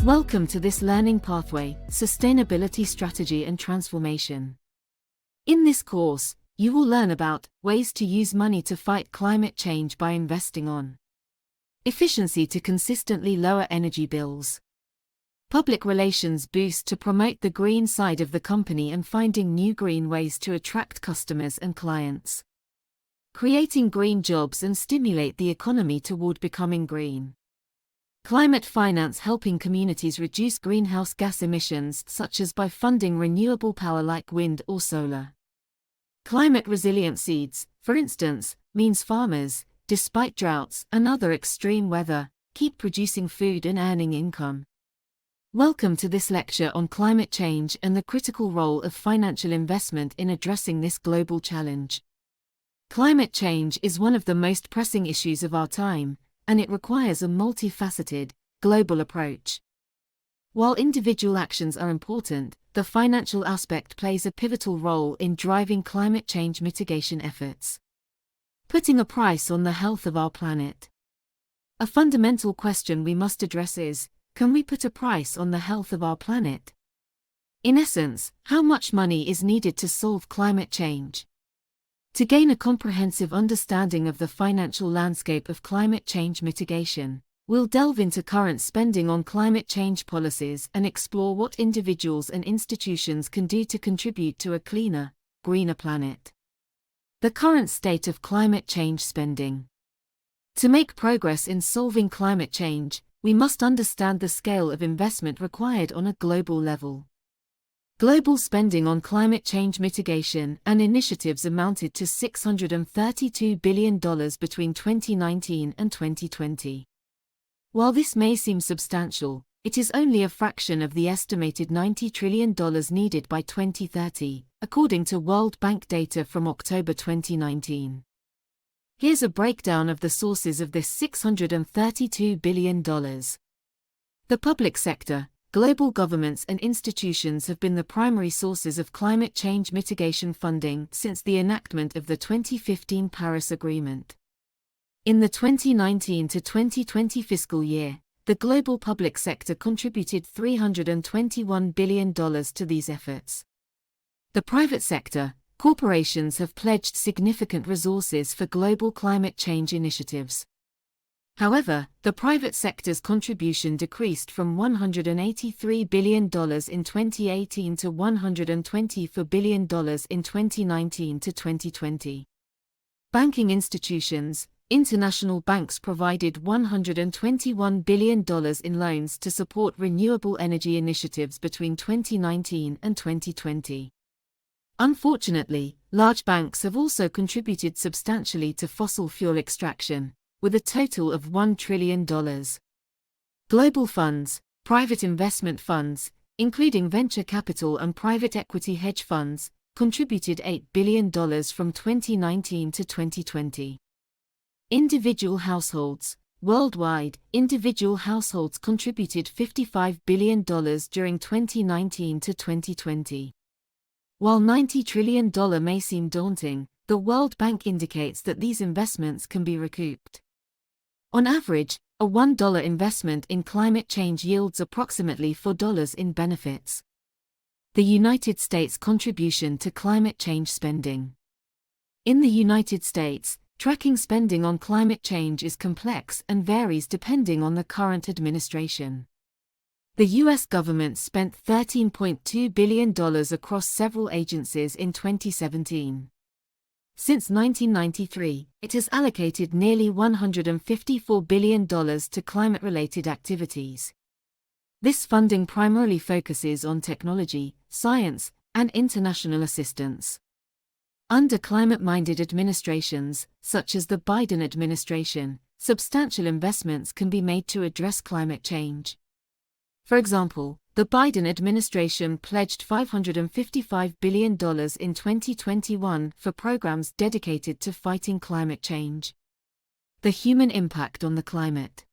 Welcome to this learning pathway, Sustainability Strategy and Transformation. In this course, you will learn about ways to use money to fight climate change by investing on efficiency to consistently lower energy bills, public relations boost to promote the green side of the company and finding new green ways to attract customers and clients, creating green jobs and stimulate the economy toward becoming green. Climate finance helping communities reduce greenhouse gas emissions such as by funding renewable power like wind or solar. Climate resilient seeds, for instance, means farmers, despite droughts and other extreme weather, keep producing food and earning income. Welcome to this lecture on climate change and the critical role of financial investment in addressing this global challenge. Climate change is one of the most pressing issues of our time, and it requires a multifaceted, global approach. While individual actions are important, the financial aspect plays a pivotal role in driving climate change mitigation efforts. Putting a price on the health of our planet. A fundamental question we must address is, can we put a price on the health of our planet? In essence, how much money is needed to solve climate change? To gain a comprehensive understanding of the financial landscape of climate change mitigation, we'll delve into current spending on climate change policies and explore what individuals and institutions can do to contribute to a cleaner, greener planet. The current state of climate change spending. To make progress in solving climate change, we must understand the scale of investment required on a global level. Global spending on climate change mitigation and initiatives amounted to $632 billion between 2019 and 2020. While this may seem substantial, it is only a fraction of the estimated $90 trillion needed by 2030, according to World Bank data from October 2019. Here's a breakdown of the sources of this $632 billion. The public sector. Global governments and institutions have been the primary sources of climate change mitigation funding since the enactment of the 2015 Paris Agreement. In the 2019 to 2020 fiscal year, the global public sector contributed $321 billion to these efforts. The private sector, corporations have pledged significant resources for global climate change initiatives. However, the private sector's contribution decreased from $183 billion in 2018 to $124 billion in 2019 to 2020. Banking institutions, international banks provided $121 billion in loans to support renewable energy initiatives between 2019 and 2020. Unfortunately, large banks have also contributed substantially to fossil fuel extraction, with a total of $1 trillion. Global funds, private investment funds, including venture capital and private equity hedge funds, contributed $8 billion from 2019 to 2020. Individual households. Worldwide, individual households contributed $55 billion during 2019 to 2020. While $90 trillion may seem daunting, the World Bank indicates that these investments can be recouped. On average, a $1 investment in climate change yields approximately $4 in benefits. The United States contribution to climate change spending. In the United States, tracking spending on climate change is complex and varies depending on the current administration. The U.S. government spent $13.2 billion across several agencies in 2017. Since 1993, it has allocated nearly $154 billion to climate-related activities. This funding primarily focuses on technology, science, and international assistance. Under climate-minded administrations, such as the Biden administration, substantial investments can be made to address climate change. For example, the Biden administration pledged $555 billion in 2021 for programs dedicated to fighting climate change. The human impact on the climate.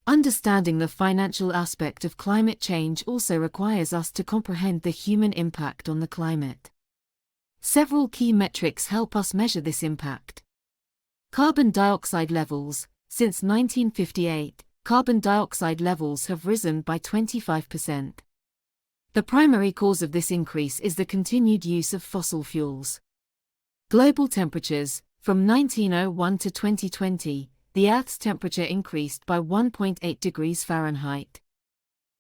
Understanding the financial aspect of climate change also requires us to comprehend the human impact on the climate. Several key metrics help us measure this impact. Carbon dioxide levels. Since 1958, carbon dioxide levels have risen by 25%. The primary cause of this increase is the continued use of fossil fuels. Global temperatures. From 1901 to 2020, the Earth's temperature increased by 1.8 degrees Fahrenheit.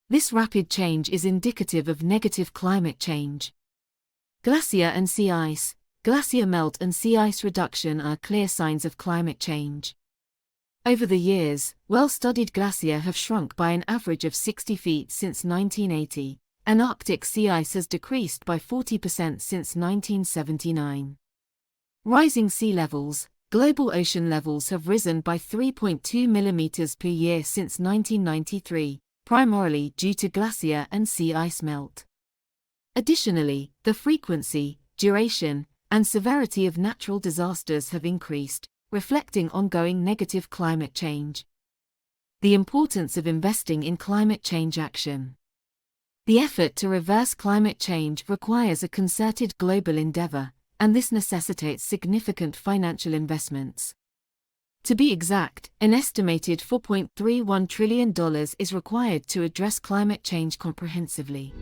This rapid change is indicative of negative climate change. Glacier and sea ice. Glacier melt and sea ice reduction are clear signs of climate change. Over the years, well-studied glacier have shrunk by an average of 60 feet since 1980, and Arctic sea ice has decreased by 40% since 1979. Rising sea levels. Global ocean levels have risen by 3.2 millimeters per year since 1993, primarily due to glacier and sea ice melt. Additionally, the frequency, duration, and severity of natural disasters have increased, reflecting ongoing negative climate change. The importance of investing in climate change action. The effort to reverse climate change requires a concerted global endeavor, and this necessitates significant financial investments. To be exact, an estimated $4.31 trillion is required to address climate change comprehensively.